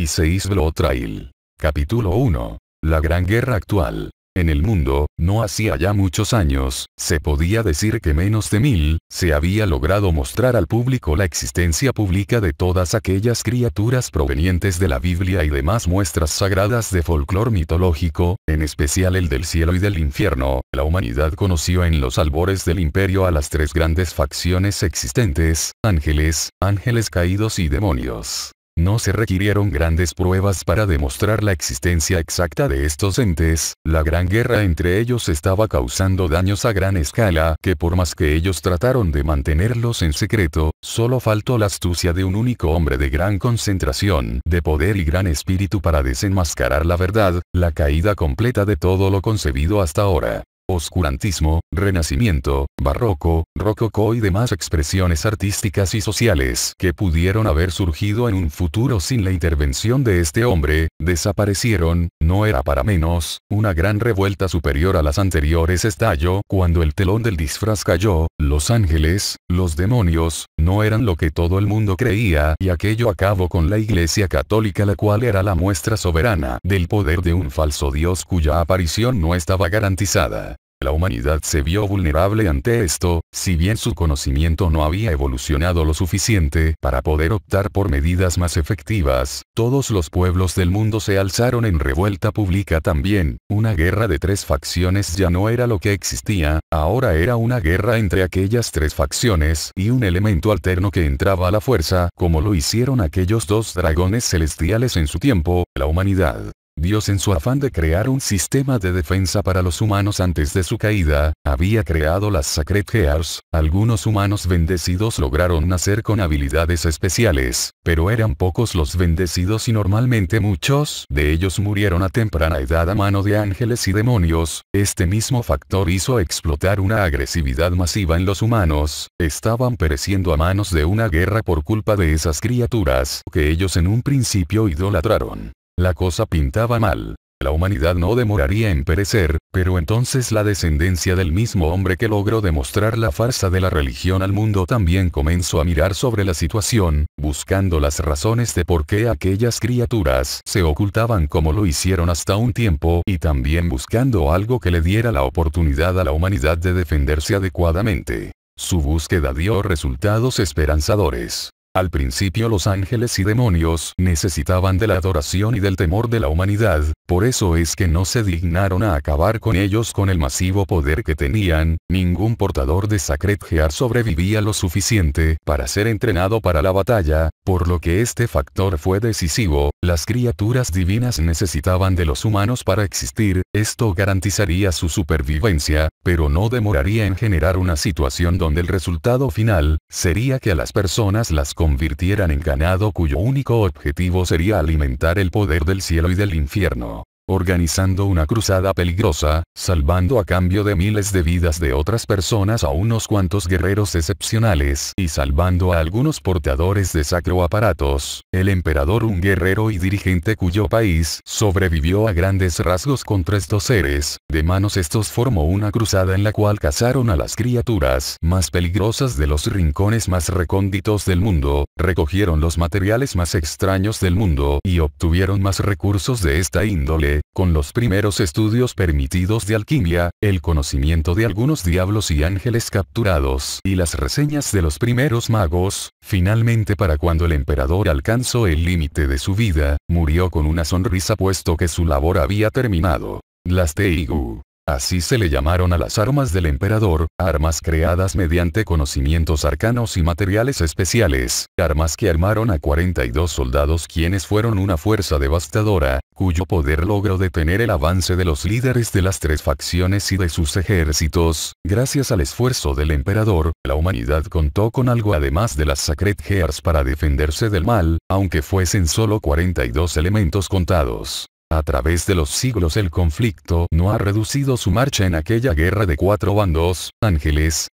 16 Blood Trail. Capítulo 1. La Gran Guerra actual. En el mundo, no hacía ya muchos años, se podía decir que menos de 1000, se había logrado mostrar al público la existencia pública de todas aquellas criaturas provenientes de la Biblia y demás muestras sagradas de folclore mitológico, en especial el del cielo y del infierno. La humanidad conoció en los albores del imperio a las tres grandes facciones existentes: ángeles, ángeles caídos y demonios. No se requirieron grandes pruebas para demostrar la existencia exacta de estos entes. La gran guerra entre ellos estaba causando daños a gran escala que, por más que ellos trataron de mantenerlos en secreto, solo faltó la astucia de un único hombre de gran concentración de poder y gran espíritu para desenmascarar la verdad, la caída completa de todo lo concebido hasta ahora. Oscurantismo, renacimiento, barroco, rococó y demás expresiones artísticas y sociales que pudieron haber surgido en un futuro sin la intervención de este hombre, desaparecieron. No era para menos, una gran revuelta superior a las anteriores estalló cuando el telón del disfraz cayó. Los ángeles, los demonios, no eran lo que todo el mundo creía, y aquello acabó con la Iglesia Católica, la cual era la muestra soberana del poder de un falso Dios cuya aparición no estaba garantizada. La humanidad se vio vulnerable ante esto, si bien su conocimiento no había evolucionado lo suficiente para poder optar por medidas más efectivas. Todos los pueblos del mundo se alzaron en revuelta pública también. Una guerra de tres facciones ya no era lo que existía, ahora era una guerra entre aquellas tres facciones y un elemento alterno que entraba a la fuerza, como lo hicieron aquellos dos dragones celestiales en su tiempo. La humanidad, Dios, en su afán de crear un sistema de defensa para los humanos antes de su caída, había creado las Sacred Gears. Algunos humanos bendecidos lograron nacer con habilidades especiales, pero eran pocos los bendecidos y normalmente muchos de ellos murieron a temprana edad a mano de ángeles y demonios. Este mismo factor hizo explotar una agresividad masiva en los humanos. Estaban pereciendo a manos de una guerra por culpa de esas criaturas que ellos en un principio idolatraron. La cosa pintaba mal. La humanidad no demoraría en perecer, pero entonces la descendencia del mismo hombre que logró demostrar la farsa de la religión al mundo también comenzó a mirar sobre la situación, buscando las razones de por qué aquellas criaturas se ocultaban como lo hicieron hasta un tiempo, y también buscando algo que le diera la oportunidad a la humanidad de defenderse adecuadamente. Su búsqueda dio resultados esperanzadores. Al principio los ángeles y demonios necesitaban de la adoración y del temor de la humanidad, por eso es que no se dignaron a acabar con ellos con el masivo poder que tenían. Ningún portador de Sacred Gear sobrevivía lo suficiente para ser entrenado para la batalla, por lo que este factor fue decisivo. Las criaturas divinas necesitaban de los humanos para existir, esto garantizaría su supervivencia, pero no demoraría en generar una situación donde el resultado final sería que a las personas las convirtieran en ganado cuyo único objetivo sería alimentar el poder del cielo y del infierno, organizando una cruzada peligrosa, salvando a cambio de miles de vidas de otras personas a unos cuantos guerreros excepcionales y salvando a algunos portadores de sacro aparatos. El emperador, un guerrero y dirigente cuyo país sobrevivió a grandes rasgos contra estos seres demonos. Estos formó una cruzada en la cual cazaron a las criaturas más peligrosas de los rincones más recónditos del mundo, recogieron los materiales más extraños del mundo y obtuvieron más recursos de esta índole. Con los primeros estudios permitidos de alquimia, el conocimiento de algunos diablos y ángeles capturados y las reseñas de los primeros magos, finalmente, para cuando el emperador alcanzó el límite de su vida, murió con una sonrisa puesto que su labor había terminado. Las Teigu. Así se le llamaron a las armas del emperador, armas creadas mediante conocimientos arcanos y materiales especiales, armas que armaron a 42 soldados quienes fueron una fuerza devastadora, cuyo poder logró detener el avance de los líderes de las tres facciones y de sus ejércitos. Gracias al esfuerzo del emperador, la humanidad contó con algo además de las Sacred Gears para defenderse del mal, aunque fuesen solo 42 elementos contados. A través de los siglos el conflicto no ha reducido su marcha en aquella guerra de 4 bandos, ángeles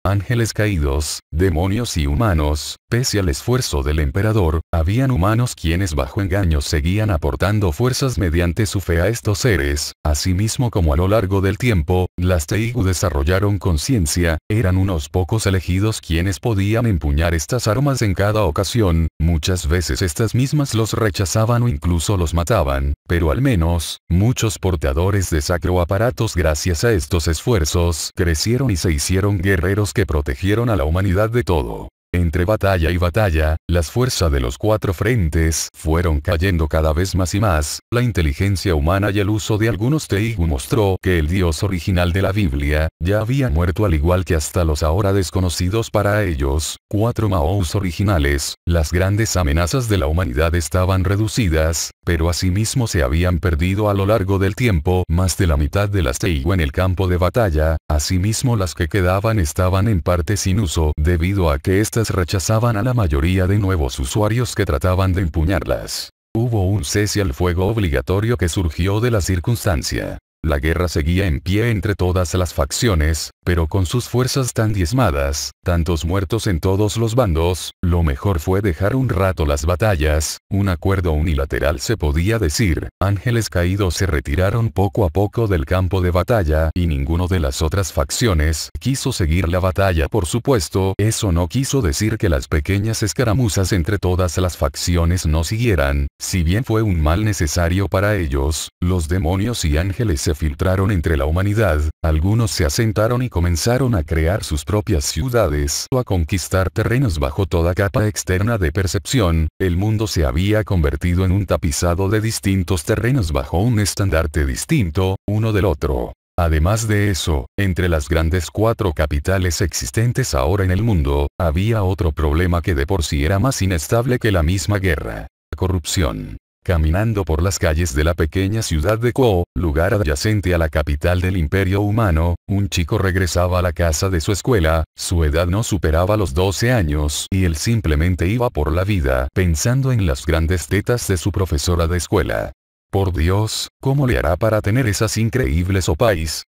caídos, demonios y humanos. Pese al esfuerzo del emperador, habían humanos quienes bajo engaños seguían aportando fuerzas mediante su fe a estos seres. Asimismo, como a lo largo del tiempo, las Teigu desarrollaron conciencia, eran unos pocos elegidos quienes podían empuñar estas armas en cada ocasión. Muchas veces estas mismas los rechazaban o incluso los mataban, pero al menos, muchos portadores de sacro aparatos gracias a estos esfuerzos crecieron y se hicieron guerreros que protegieron a la humanidad de todo. Entre batalla y batalla, las fuerzas de los 4 frentes fueron cayendo cada vez más y más. La inteligencia humana y el uso de algunos Teigu mostró que el Dios original de la Biblia ya había muerto, al igual que hasta los ahora desconocidos para ellos 4 Maous originales. Las grandes amenazas de la humanidad estaban reducidas, pero asimismo se habían perdido a lo largo del tiempo más de la mitad de las Teigu en el campo de batalla. Asimismo, las que quedaban estaban en parte sin uso debido a que estas rechazaban a la mayoría de nuevos usuarios que trataban de empuñarlas. Hubo un cese al fuego obligatorio que surgió de la circunstancia. La guerra seguía en pie entre todas las facciones, pero con sus fuerzas tan diezmadas, tantos muertos en todos los bandos, lo mejor fue dejar un rato las batallas. Un acuerdo unilateral se podía decir. Ángeles caídos se retiraron poco a poco del campo de batalla y ninguno de las otras facciones quiso seguir la batalla. Por supuesto, eso no quiso decir que las pequeñas escaramuzas entre todas las facciones no siguieran. Si bien fue un mal necesario para ellos, los demonios y ángeles se filtraron entre la humanidad. Algunos se asentaron y comenzaron a crear sus propias ciudades o a conquistar terrenos bajo toda capa externa de percepción. El mundo se había convertido en un tapizado de distintos terrenos bajo un estandarte distinto, uno del otro. Además de eso, entre las grandes 4 capitales existentes ahora en el mundo, había otro problema que de por sí era más inestable que la misma guerra: la corrupción. Caminando por las calles de la pequeña ciudad de Kuo, lugar adyacente a la capital del Imperio Humano, un chico regresaba a la casa de su escuela. Su edad no superaba los 12 años y él simplemente iba por la vida pensando en las grandes tetas de su profesora de escuela. Por Dios, ¿cómo le hará para tener esas increíbles opais?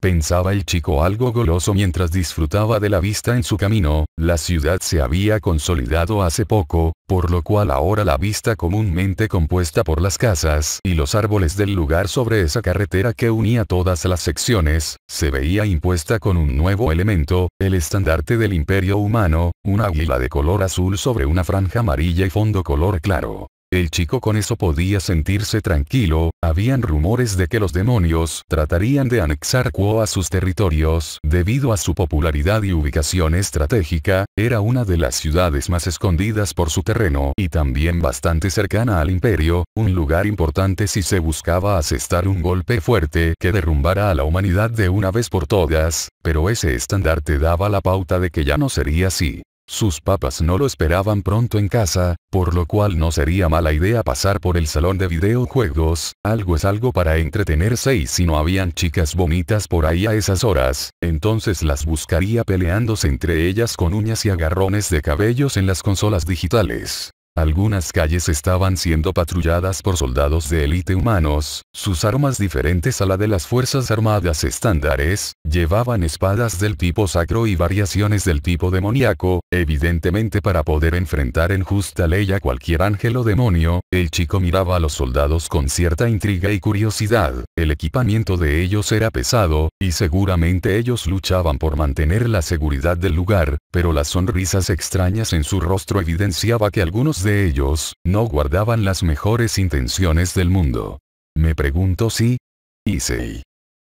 Pensaba el chico algo goloso mientras disfrutaba de la vista en su camino. La ciudad se había consolidado hace poco, por lo cual ahora la vista comúnmente compuesta por las casas y los árboles del lugar sobre esa carretera que unía todas las secciones, se veía impuesta con un nuevo elemento: el estandarte del Imperio Humano, un águila de color azul sobre una franja amarilla y fondo color claro. El chico con eso podía sentirse tranquilo. Habían rumores de que los demonios tratarían de anexar Kuo a sus territorios. Debido a su popularidad y ubicación estratégica, era una de las ciudades más escondidas por su terreno y también bastante cercana al imperio, un lugar importante si se buscaba asestar un golpe fuerte que derrumbara a la humanidad de una vez por todas, pero ese estandarte daba la pauta de que ya no sería así. Sus papás no lo esperaban pronto en casa, por lo cual no sería mala idea pasar por el salón de videojuegos. Algo es algo para entretenerse, y si no habían chicas bonitas por ahí a esas horas, entonces las buscaría peleándose entre ellas con uñas y agarrones de cabellos en las consolas digitales. Algunas calles estaban siendo patrulladas por soldados de élite humanos. Sus armas, diferentes a la de las fuerzas armadas estándares, llevaban espadas del tipo sacro y variaciones del tipo demoníaco, evidentemente para poder enfrentar en justa ley a cualquier ángel o demonio. El chico miraba a los soldados con cierta intriga y curiosidad. El equipamiento de ellos era pesado, y seguramente ellos luchaban por mantener la seguridad del lugar, pero las sonrisas extrañas en su rostro evidenciaba que algunos de ellos no guardaban las mejores intenciones del mundo. Me pregunto si Issei.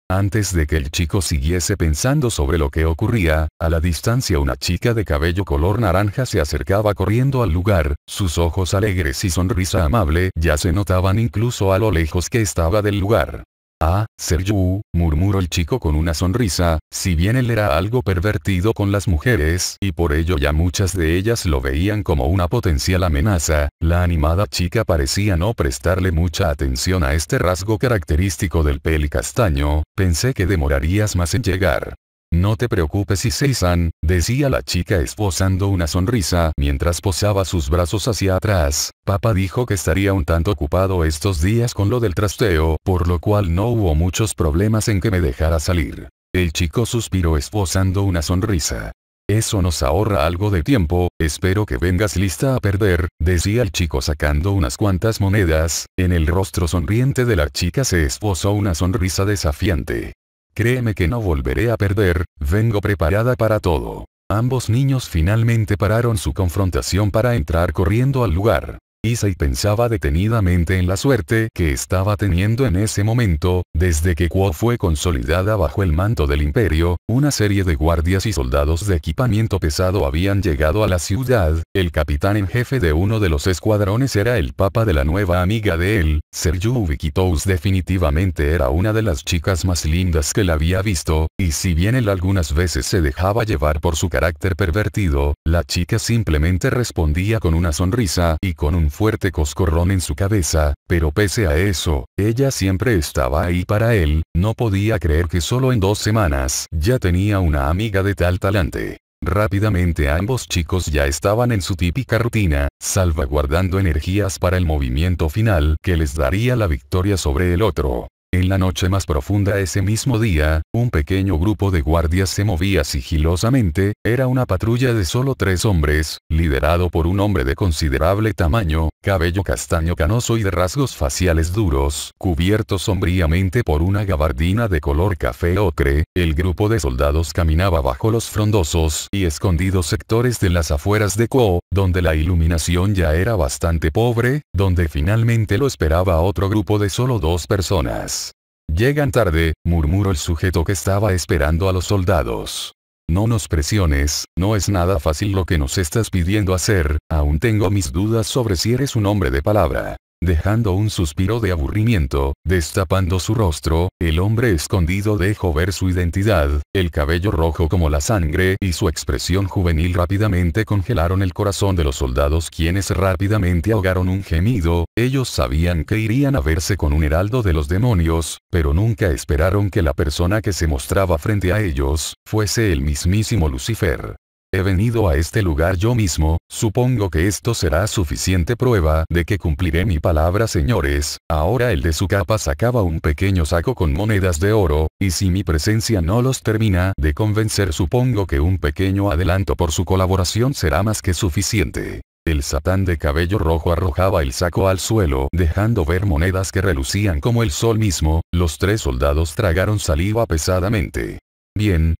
Antes de que el chico siguiese pensando sobre lo que ocurría, a la distancia una chica de cabello color naranja se acercaba corriendo al lugar. Sus ojos alegres y sonrisa amable ya se notaban incluso a lo lejos que estaba del lugar. «Ah, Seryu», murmuró el chico con una sonrisa. Si bien él era algo pervertido con las mujeres y por ello ya muchas de ellas lo veían como una potencial amenaza, la animada chica parecía no prestarle mucha atención a este rasgo característico del peli castaño. «Pensé que demorarías más en llegar». No te preocupes Issei-san, decía la chica esbozando una sonrisa mientras posaba sus brazos hacia atrás. Papá dijo que estaría un tanto ocupado estos días con lo del trasteo, por lo cual no hubo muchos problemas en que me dejara salir. El chico suspiró esbozando una sonrisa. Eso nos ahorra algo de tiempo, espero que vengas lista a perder, decía el chico sacando unas cuantas monedas. En el rostro sonriente de la chica se esbozó una sonrisa desafiante. Créeme que no volveré a perder, vengo preparada para todo. Ambos niños finalmente pararon su confrontación para entrar corriendo al lugar. Issei pensaba detenidamente en la suerte que estaba teniendo en ese momento, desde que Kuo fue consolidada bajo el manto del imperio, una serie de guardias y soldados de equipamiento pesado habían llegado a la ciudad, el capitán en jefe de uno de los escuadrones era el papa de la nueva amiga de él, Seryu Vikitous definitivamente era una de las chicas más lindas que la había visto, y si bien él algunas veces se dejaba llevar por su carácter pervertido, la chica simplemente respondía con una sonrisa y con un fuerte coscorrón en su cabeza, pero pese a eso, ella siempre estaba ahí para él, no podía creer que solo en 2 semanas ya tenía una amiga de tal talante. Rápidamente ambos chicos ya estaban en su típica rutina, salvaguardando energías para el movimiento final que les daría la victoria sobre el otro. En la noche más profunda ese mismo día, un pequeño grupo de guardias se movía sigilosamente, era una patrulla de solo 3 hombres, liderado por un hombre de considerable tamaño, cabello castaño canoso y de rasgos faciales duros, cubierto sombríamente por una gabardina de color café ocre. El grupo de soldados caminaba bajo los frondosos y escondidos sectores de las afueras de Kuo, donde la iluminación ya era bastante pobre, donde finalmente lo esperaba otro grupo de solo 2 personas. Llegan tarde, murmuró el sujeto que estaba esperando a los soldados. No nos presiones, no es nada fácil lo que nos estás pidiendo hacer, aún tengo mis dudas sobre si eres un hombre de palabra. Dejando un suspiro de aburrimiento, destapando su rostro, el hombre escondido dejó ver su identidad, el cabello rojo como la sangre y su expresión juvenil rápidamente congelaron el corazón de los soldados quienes rápidamente ahogaron un gemido. Ellos sabían que irían a verse con un heraldo de los demonios, pero nunca esperaron que la persona que se mostraba frente a ellos, fuese el mismísimo Lucifer. He venido a este lugar yo mismo, supongo que esto será suficiente prueba de que cumpliré mi palabra señores. Ahora el de su capa sacaba un pequeño saco con monedas de oro, y si mi presencia no los termina de convencer supongo que un pequeño adelanto por su colaboración será más que suficiente. El satán de cabello rojo arrojaba el saco al suelo dejando ver monedas que relucían como el sol mismo. Los 3 soldados tragaron saliva pesadamente. Bien.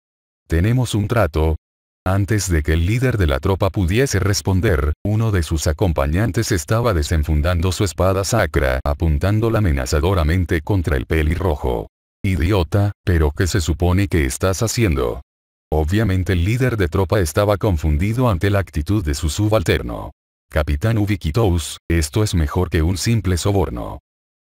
Tenemos un trato. Antes de que el líder de la tropa pudiese responder, uno de sus acompañantes estaba desenfundando su espada sacra, apuntándola amenazadoramente contra el pelirrojo. Idiota, ¿pero qué se supone que estás haciendo? Obviamente el líder de tropa estaba confundido ante la actitud de su subalterno. Capitán Vikitous, esto es mejor que un simple soborno.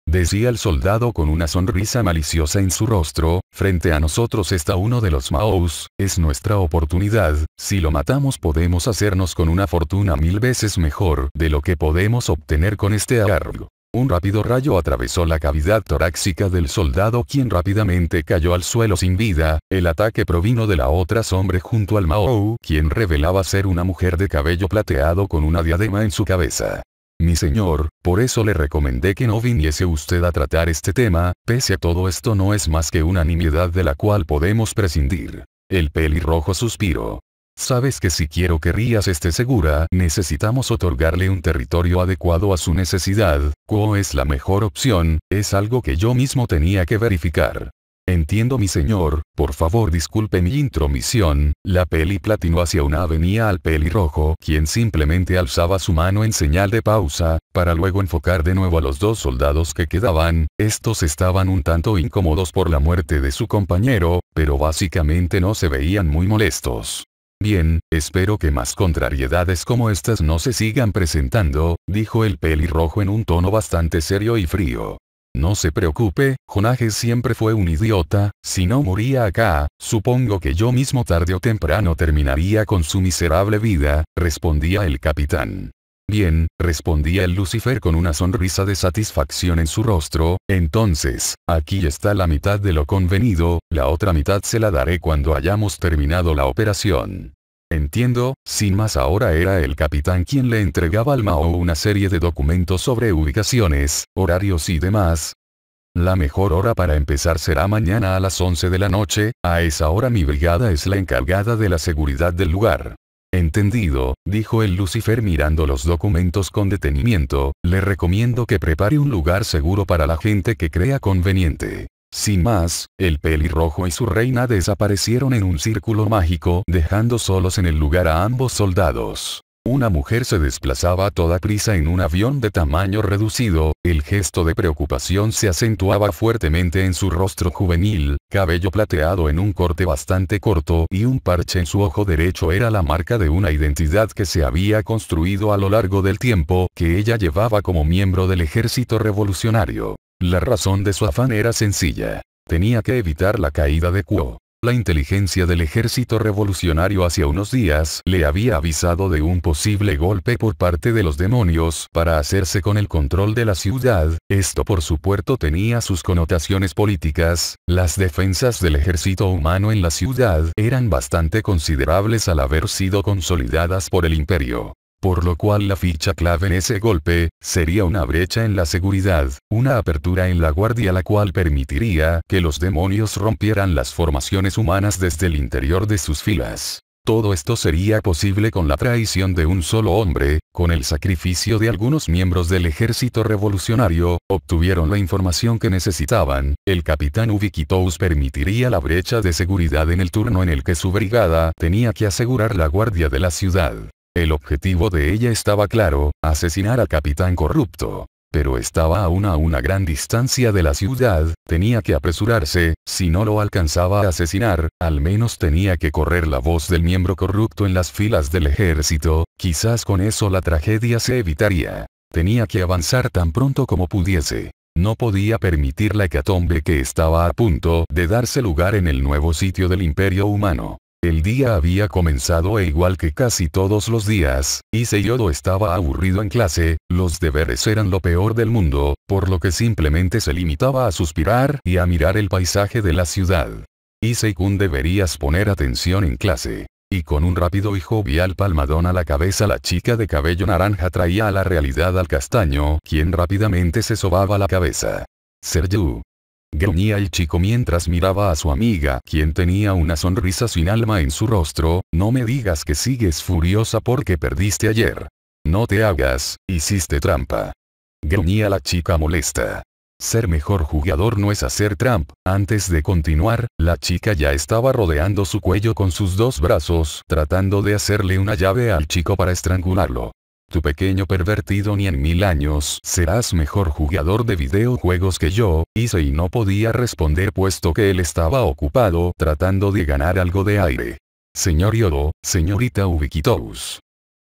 Decía el soldado con una sonrisa maliciosa en su rostro, frente a nosotros está uno de los Maous, es nuestra oportunidad, si lo matamos podemos hacernos con una fortuna 1000 veces mejor de lo que podemos obtener con este agarro. Un rápido rayo atravesó la cavidad torácica del soldado quien rápidamente cayó al suelo sin vida. El ataque provino de la otra sombra junto al Mao, quien revelaba ser una mujer de cabello plateado con una diadema en su cabeza. Mi señor, por eso le recomendé que no viniese usted a tratar este tema, pese a todo esto no es más que una nimiedad de la cual podemos prescindir. El pelirrojo suspiró. Sabes que si quiero que Rías esté segura, necesitamos otorgarle un territorio adecuado a su necesidad. ¿Cuál es la mejor opción? Es algo que yo mismo tenía que verificar. Entiendo mi señor, por favor disculpe mi intromisión. La peli platinó hacia una avenida al pelirrojo, quien simplemente alzaba su mano en señal de pausa, para luego enfocar de nuevo a los 2 soldados que quedaban. Estos estaban un tanto incómodos por la muerte de su compañero, pero básicamente no se veían muy molestos. Bien, espero que más contrariedades como estas no se sigan presentando, dijo el pelirrojo en un tono bastante serio y frío. No se preocupe, Honage siempre fue un idiota, si no moría acá, supongo que yo mismo tarde o temprano terminaría con su miserable vida, respondía el capitán. Bien, respondía el Lucifer con una sonrisa de satisfacción en su rostro, entonces, aquí está la mitad de lo convenido, la otra mitad se la daré cuando hayamos terminado la operación. Entiendo, sin más. Ahora era el capitán quien le entregaba al Mao una serie de documentos sobre ubicaciones, horarios y demás. La mejor hora para empezar será mañana a las 11 de la noche, a esa hora mi brigada es la encargada de la seguridad del lugar. Entendido, dijo el Lucifer mirando los documentos con detenimiento, le recomiendo que prepare un lugar seguro para la gente que crea conveniente. Sin más, el pelirrojo y su reina desaparecieron en un círculo mágico, dejando solos en el lugar a ambos soldados. Una mujer se desplazaba a toda prisa en un avión de tamaño reducido, el gesto de preocupación se acentuaba fuertemente en su rostro juvenil, cabello plateado en un corte bastante corto y un parche en su ojo derecho era la marca de una identidad que se había construido a lo largo del tiempo, que ella llevaba como miembro del ejército revolucionario. La razón de su afán era sencilla. Tenía que evitar la caída de Kuo. La inteligencia del ejército revolucionario hace unos días le había avisado de un posible golpe por parte de los demonios para hacerse con el control de la ciudad. Esto por supuesto tenía sus connotaciones políticas. Las defensas del ejército humano en la ciudad eran bastante considerables al haber sido consolidadas por el imperio. Por lo cual la ficha clave en ese golpe, sería una brecha en la seguridad, una apertura en la guardia la cual permitiría que los demonios rompieran las formaciones humanas desde el interior de sus filas. Todo esto sería posible con la traición de un solo hombre, con el sacrificio de algunos miembros del ejército revolucionario, obtuvieron la información que necesitaban, el capitán Ubiquitous permitiría la brecha de seguridad en el turno en el que su brigada tenía que asegurar la guardia de la ciudad. El objetivo de ella estaba claro, asesinar al capitán corrupto. Pero estaba aún a una gran distancia de la ciudad, tenía que apresurarse, si no lo alcanzaba a asesinar, al menos tenía que correr la voz del miembro corrupto en las filas del ejército, quizás con eso la tragedia se evitaría. Tenía que avanzar tan pronto como pudiese. No podía permitir la hecatombe que estaba a punto de darse lugar en el nuevo sitio del Imperio Humano. El día había comenzado e igual que casi todos los días, Issei Yodo estaba aburrido en clase, los deberes eran lo peor del mundo, por lo que simplemente se limitaba a suspirar y a mirar el paisaje de la ciudad. Issei-kun, deberías poner atención en clase. Y con un rápido y jovial palmadón a la cabeza la chica de cabello naranja traía a la realidad al castaño, quien rápidamente se sobaba la cabeza. Seryu. Gruñía el chico mientras miraba a su amiga, quien tenía una sonrisa sin alma en su rostro. No me digas que sigues furiosa porque perdiste ayer. No te hagas, hiciste trampa. Gruñía la chica molesta. Ser mejor jugador no es hacer trampa. Antes de continuar, la chica ya estaba rodeando su cuello con sus dos brazos, tratando de hacerle una llave al chico para estrangularlo. Tu pequeño pervertido, ni en 1000 años serás mejor jugador de videojuegos que yo. Issei no podía responder puesto que él estaba ocupado tratando de ganar algo de aire. Señor Yodo, señorita Ubiquitous.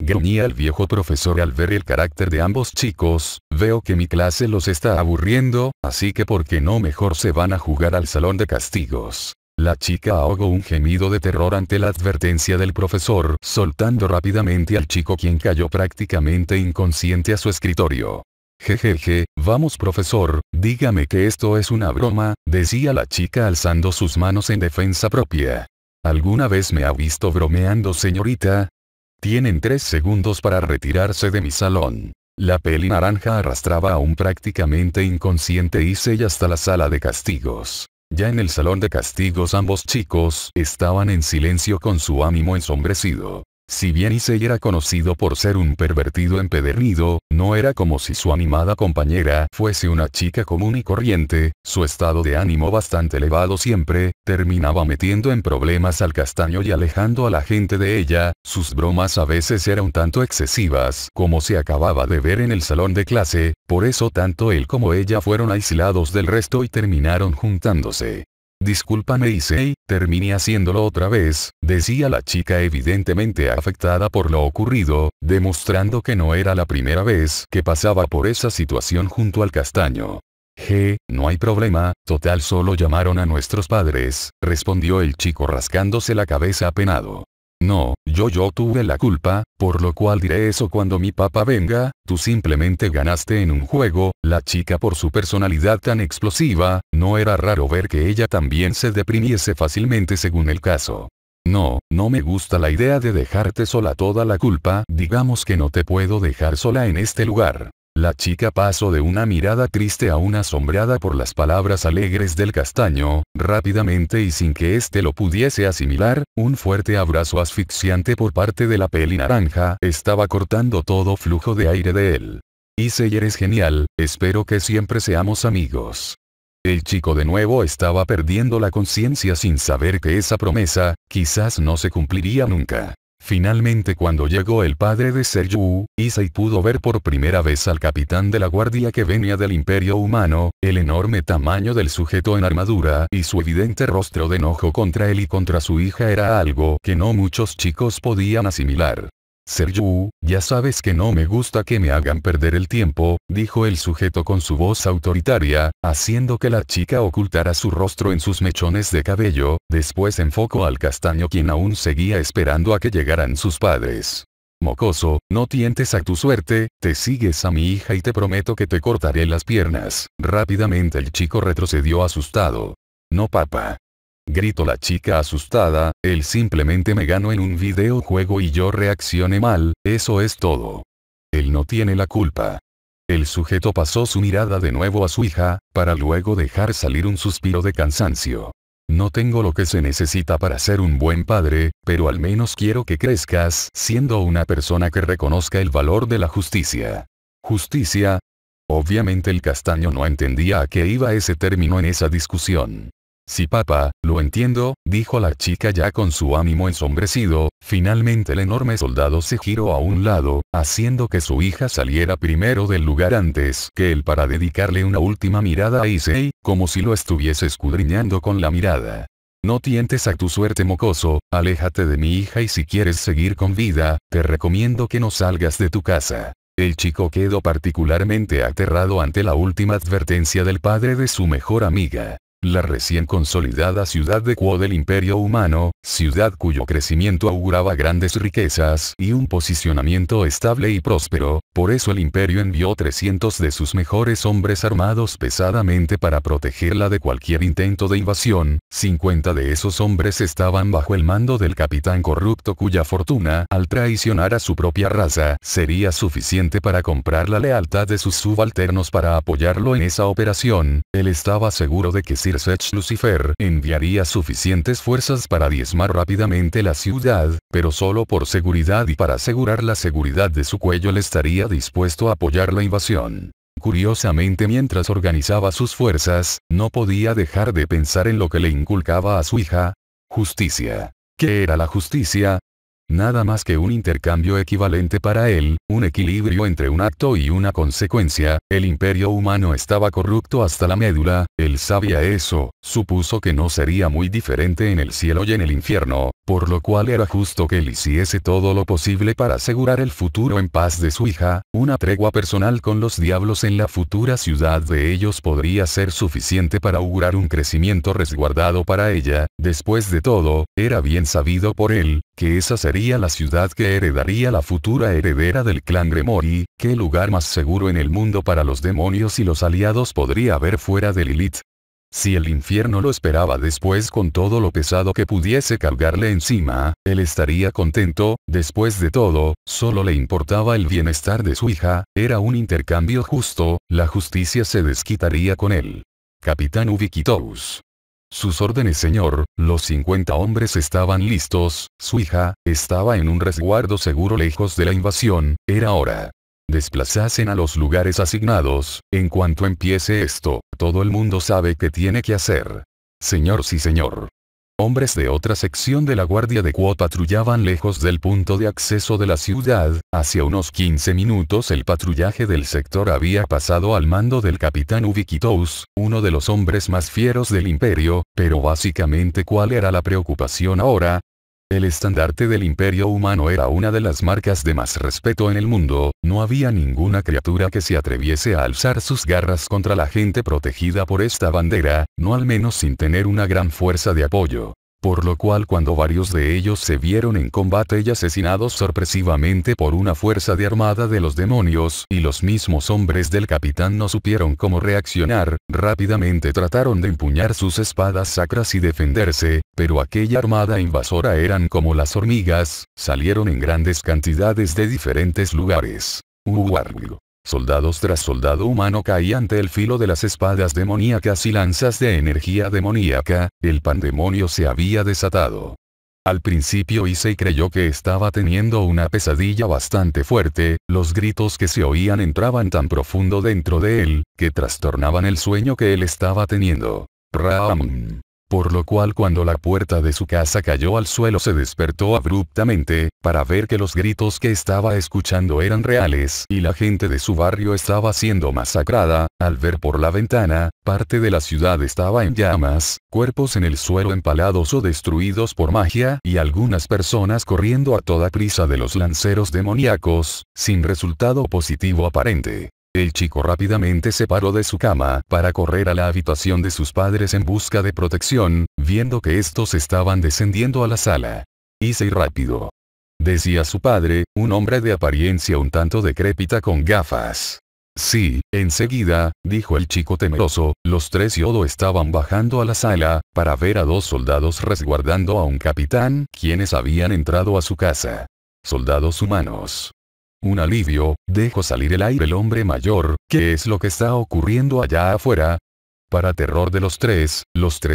Gruñía el viejo profesor al ver el carácter de ambos chicos. Veo que mi clase los está aburriendo, así que ¿por qué no mejor se van a jugar al salón de castigos? La chica ahogó un gemido de terror ante la advertencia del profesor, soltando rápidamente al chico, quien cayó prácticamente inconsciente a su escritorio. Jejeje, vamos profesor, dígame que esto es una broma, decía la chica alzando sus manos en defensa propia. ¿Alguna vez me ha visto bromeando, señorita? Tienen 3 segundos para retirarse de mi salón. La peli naranja arrastraba a un prácticamente inconsciente Issei hasta la sala de castigos. Ya en el salón de castigos ambos chicos estaban en silencio con su ánimo ensombrecido. Si bien Issei era conocido por ser un pervertido empedernido, no era como si su animada compañera fuese una chica común y corriente. Su estado de ánimo bastante elevado siempre terminaba metiendo en problemas al castaño y alejando a la gente de ella. Sus bromas a veces eran un tanto excesivas, como se acababa de ver en el salón de clase, por eso tanto él como ella fueron aislados del resto y terminaron juntándose. Discúlpame Issei, terminé haciéndolo otra vez, decía la chica evidentemente afectada por lo ocurrido, demostrando que no era la primera vez que pasaba por esa situación junto al castaño. No hay problema, total solo llamaron a nuestros padres, respondió el chico rascándose la cabeza apenado. No, yo tuve la culpa, por lo cual diré eso cuando mi papá venga, tú simplemente ganaste en un juego. La chica, por su personalidad tan explosiva, no era raro ver que ella también se deprimiese fácilmente según el caso. No me gusta la idea de dejarte sola. Toda la culpa, digamos que no te puedo dejar sola en este lugar. La chica pasó de una mirada triste a una asombrada por las palabras alegres del castaño. Rápidamente y sin que éste lo pudiese asimilar, un fuerte abrazo asfixiante por parte de la peli naranja estaba cortando todo flujo de aire de él. Issei, eres genial, espero que siempre seamos amigos. El chico de nuevo estaba perdiendo la conciencia sin saber que esa promesa, quizás no se cumpliría nunca. Finalmente, cuando llegó el padre de Seryu, Issei pudo ver por primera vez al capitán de la guardia que venía del Imperio Humano. El enorme tamaño del sujeto en armadura y su evidente rostro de enojo contra él y contra su hija era algo que no muchos chicos podían asimilar. Seryu, ya sabes que no me gusta que me hagan perder el tiempo, dijo el sujeto con su voz autoritaria, haciendo que la chica ocultara su rostro en sus mechones de cabello. Después enfocó al castaño, quien aún seguía esperando a que llegaran sus padres. Mocoso, no tientes a tu suerte, te sigues a mi hija y te prometo que te cortaré las piernas. Rápidamente el chico retrocedió asustado. No, papá. Gritó la chica asustada, él simplemente me ganó en un videojuego y yo reaccioné mal, eso es todo. Él no tiene la culpa. El sujeto pasó su mirada de nuevo a su hija, para luego dejar salir un suspiro de cansancio. No tengo lo que se necesita para ser un buen padre, pero al menos quiero que crezcas siendo una persona que reconozca el valor de la justicia. ¿Justicia? Obviamente el castaño no entendía a qué iba ese término en esa discusión. Sí, papá, lo entiendo, dijo la chica ya con su ánimo ensombrecido. Finalmente el enorme soldado se giró a un lado, haciendo que su hija saliera primero del lugar antes que él para dedicarle una última mirada a Issei, como si lo estuviese escudriñando con la mirada. No tientes a tu suerte, mocoso, aléjate de mi hija y si quieres seguir con vida, te recomiendo que no salgas de tu casa. El chico quedó particularmente aterrado ante la última advertencia del padre de su mejor amiga. La recién consolidada ciudad de Kuo del Imperio Humano, ciudad cuyo crecimiento auguraba grandes riquezas y un posicionamiento estable y próspero. Por eso el imperio envió 300 de sus mejores hombres armados pesadamente para protegerla de cualquier intento de invasión. 50 de esos hombres estaban bajo el mando del capitán corrupto cuya fortuna, al traicionar a su propia raza, sería suficiente para comprar la lealtad de sus subalternos para apoyarlo en esa operación. Él estaba seguro de que Sir Sech Lucifer enviaría suficientes fuerzas para diezmar rápidamente la ciudad, pero solo por seguridad y para asegurar la seguridad de su cuello él estaría dispuesto a apoyar la invasión. Curiosamente, mientras organizaba sus fuerzas, no podía dejar de pensar en lo que le inculcaba a su hija. Justicia. ¿Qué era la justicia? Nada más que un intercambio equivalente para él, un equilibrio entre un acto y una consecuencia. El imperio humano estaba corrupto hasta la médula, él sabía eso, supuso que no sería muy diferente en el cielo y en el infierno, por lo cual era justo que él hiciese todo lo posible para asegurar el futuro en paz de su hija. Una tregua personal con los diablos en la futura ciudad de ellos podría ser suficiente para augurar un crecimiento resguardado para ella. Después de todo, era bien sabido por él, que esa sería la ciudad que heredaría la futura heredera del clan Gremory. ¿Qué lugar más seguro en el mundo para los demonios y los aliados podría haber fuera de Lilith? Si el infierno lo esperaba después con todo lo pesado que pudiese cargarle encima, él estaría contento. Después de todo, solo le importaba el bienestar de su hija. Era un intercambio justo, la justicia se desquitaría con él. Capitán Ubiquitous. Sus órdenes, señor. Los 50 hombres estaban listos, su hija estaba en un resguardo seguro lejos de la invasión. Era hora. Desplazasen a los lugares asignados. En cuanto empiece esto, todo el mundo sabe qué tiene que hacer. Señor, sí, señor. Hombres de otra sección de la guardia de Kuo patrullaban lejos del punto de acceso de la ciudad. Hacia unos 15 minutos el patrullaje del sector había pasado al mando del capitán Ubiquitous, uno de los hombres más fieros del imperio. Pero básicamente, ¿cuál era la preocupación ahora? El estandarte del imperio humano era una de las marcas de más respeto en el mundo. No había ninguna criatura que se atreviese a alzar sus garras contra la gente protegida por esta bandera, no al menos sin tener una gran fuerza de apoyo. Por lo cual cuando varios de ellos se vieron en combate y asesinados sorpresivamente por una fuerza de armada de los demonios y los mismos hombres del capitán no supieron cómo reaccionar, rápidamente trataron de empuñar sus espadas sacras y defenderse, pero aquella armada invasora eran como las hormigas, salieron en grandes cantidades de diferentes lugares. Soldados tras soldado humano caía ante el filo de las espadas demoníacas y lanzas de energía demoníaca, el pandemonio se había desatado. Al principio Issei creyó que estaba teniendo una pesadilla bastante fuerte, los gritos que se oían entraban tan profundo dentro de él, que trastornaban el sueño que él estaba teniendo. Ram. Por lo cual cuando la puerta de su casa cayó al suelo se despertó abruptamente, para ver que los gritos que estaba escuchando eran reales y la gente de su barrio estaba siendo masacrada. Al ver por la ventana, parte de la ciudad estaba en llamas, cuerpos en el suelo empalados o destruidos por magia y algunas personas corriendo a toda prisa de los lanceros demoníacos, sin resultado positivo aparente. El chico rápidamente se paró de su cama para correr a la habitación de sus padres en busca de protección, viendo que estos estaban descendiendo a la sala. Issei rápido. Decía su padre, un hombre de apariencia un tanto decrépita con gafas. Sí, enseguida, dijo el chico temeroso, los tres Yodo estaban bajando a la sala, para ver a dos soldados resguardando a un capitán, quienes habían entrado a su casa. Soldados humanos. Un alivio, dejó salir el aire el hombre mayor, ¿qué es lo que está ocurriendo allá afuera? Para terror de los tres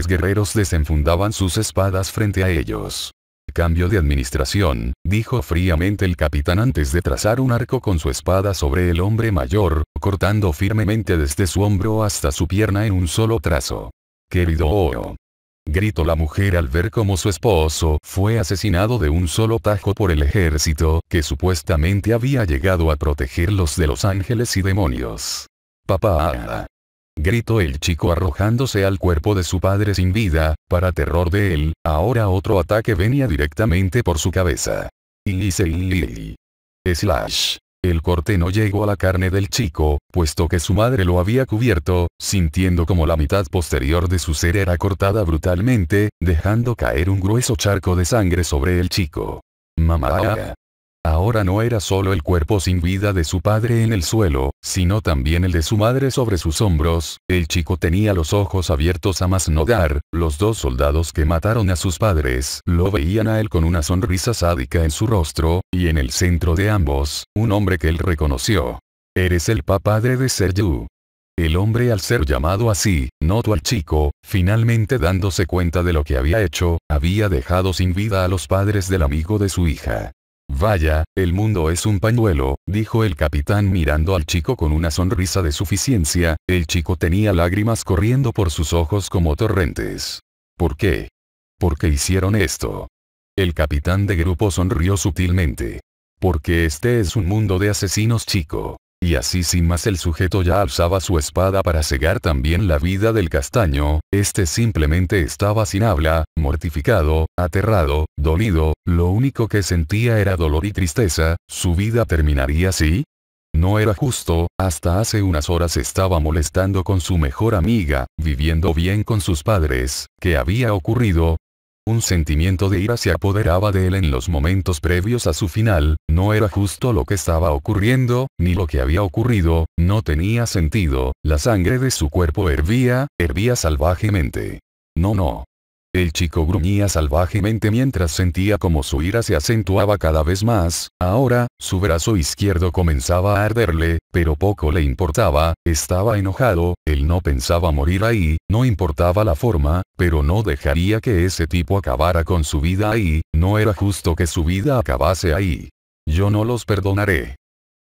guerreros desenfundaban sus espadas frente a ellos. Cambio de administración, dijo fríamente el capitán antes de trazar un arco con su espada sobre el hombre mayor, cortando firmemente desde su hombro hasta su pierna en un solo trazo. Querido Oh. Gritó la mujer al ver cómo su esposo fue asesinado de un solo tajo por el ejército que supuestamente había llegado a protegerlos de los ángeles y demonios. Papá. Gritó el chico arrojándose al cuerpo de su padre sin vida, para terror de él, ahora otro ataque venía directamente por su cabeza. Slash. El corte no llegó a la carne del chico, puesto que su madre lo había cubierto, sintiendo como la mitad posterior de su ser era cortada brutalmente, dejando caer un grueso charco de sangre sobre el chico. Mamá. Ahora no era solo el cuerpo sin vida de su padre en el suelo, sino también el de su madre sobre sus hombros. El chico tenía los ojos abiertos a más no dar. Los dos soldados que mataron a sus padres lo veían a él con una sonrisa sádica en su rostro, y en el centro de ambos, un hombre que él reconoció. Eres el padre de Seryu. El hombre, al ser llamado así, notó al chico, finalmente dándose cuenta de lo que había hecho, había dejado sin vida a los padres del amigo de su hija. Vaya, el mundo es un pañuelo, dijo el capitán mirando al chico con una sonrisa de suficiencia. El chico tenía lágrimas corriendo por sus ojos como torrentes. ¿Por qué? ¿Por qué hicieron esto? El capitán de grupo sonrió sutilmente. Porque este es un mundo de asesinos, chico. Y así sin más el sujeto ya alzaba su espada para cegar también la vida del castaño. Este simplemente estaba sin habla, mortificado, aterrado, dolido, lo único que sentía era dolor y tristeza. ¿Su vida terminaría así? No era justo, hasta hace unas horas estaba molestando con su mejor amiga, viviendo bien con sus padres. ¿Qué había ocurrido? Un sentimiento de ira se apoderaba de él en los momentos previos a su final. No era justo lo que estaba ocurriendo, ni lo que había ocurrido, no tenía sentido. La sangre de su cuerpo hervía salvajemente. No. El chico gruñía salvajemente mientras sentía como su ira se acentuaba cada vez más. Ahora, su brazo izquierdo comenzaba a arderle, pero poco le importaba, estaba enojado, él no pensaba morir ahí, no importaba la forma, pero no dejaría que ese tipo acabara con su vida ahí, no era justo que su vida acabase ahí. Yo no los perdonaré.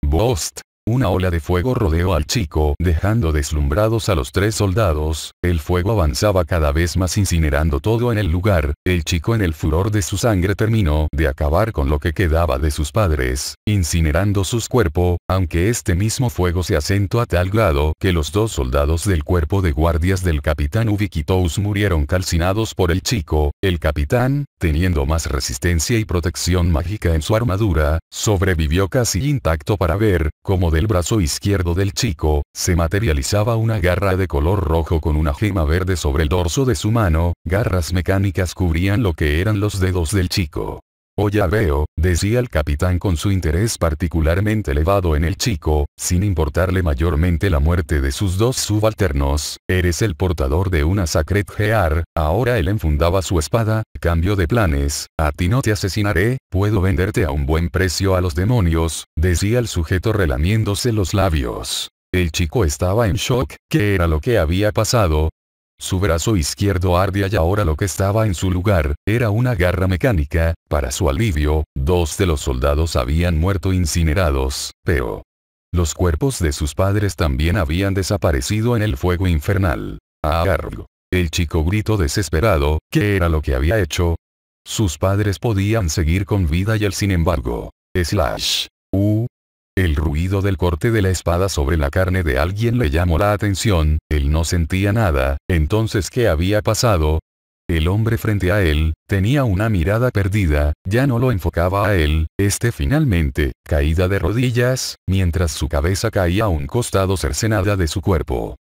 Bost. Una ola de fuego rodeó al chico, dejando deslumbrados a los tres soldados. El fuego avanzaba cada vez más incinerando todo en el lugar. El chico en el furor de su sangre terminó de acabar con lo que quedaba de sus padres, incinerando sus cuerpos, aunque este mismo fuego se asentó a tal grado que los dos soldados del cuerpo de guardias del capitán Ubikitous murieron calcinados por el chico. El capitán, teniendo más resistencia y protección mágica en su armadura, sobrevivió casi intacto para ver cómo del brazo izquierdo del chico, se materializaba una garra de color rojo con una gema verde sobre el dorso de su mano, garras mecánicas cubrían lo que eran los dedos del chico. «Oh, ya veo», decía el capitán con su interés particularmente elevado en el chico, sin importarle mayormente la muerte de sus dos subalternos, «eres el portador de una Sacred Gear». Ahora él enfundaba su espada. «Cambio de planes, a ti no te asesinaré, puedo venderte a un buen precio a los demonios», decía el sujeto relamiéndose los labios. El chico estaba en shock. ¿Qué era lo que había pasado? Su brazo izquierdo ardía y ahora lo que estaba en su lugar, era una garra mecánica. Para su alivio, 2 de los soldados habían muerto incinerados, pero los cuerpos de sus padres también habían desaparecido en el fuego infernal. ¡Arg! El chico gritó desesperado. ¿Qué era lo que había hecho? Sus padres podían seguir con vida y él sin embargo. Slash. El ruido del corte de la espada sobre la carne de alguien le llamó la atención. Él no sentía nada. Entonces, ¿qué había pasado? El hombre frente a él, tenía una mirada perdida, ya no lo enfocaba a él, finalmente, caída de rodillas, mientras su cabeza caía a un costado cercenada de su cuerpo.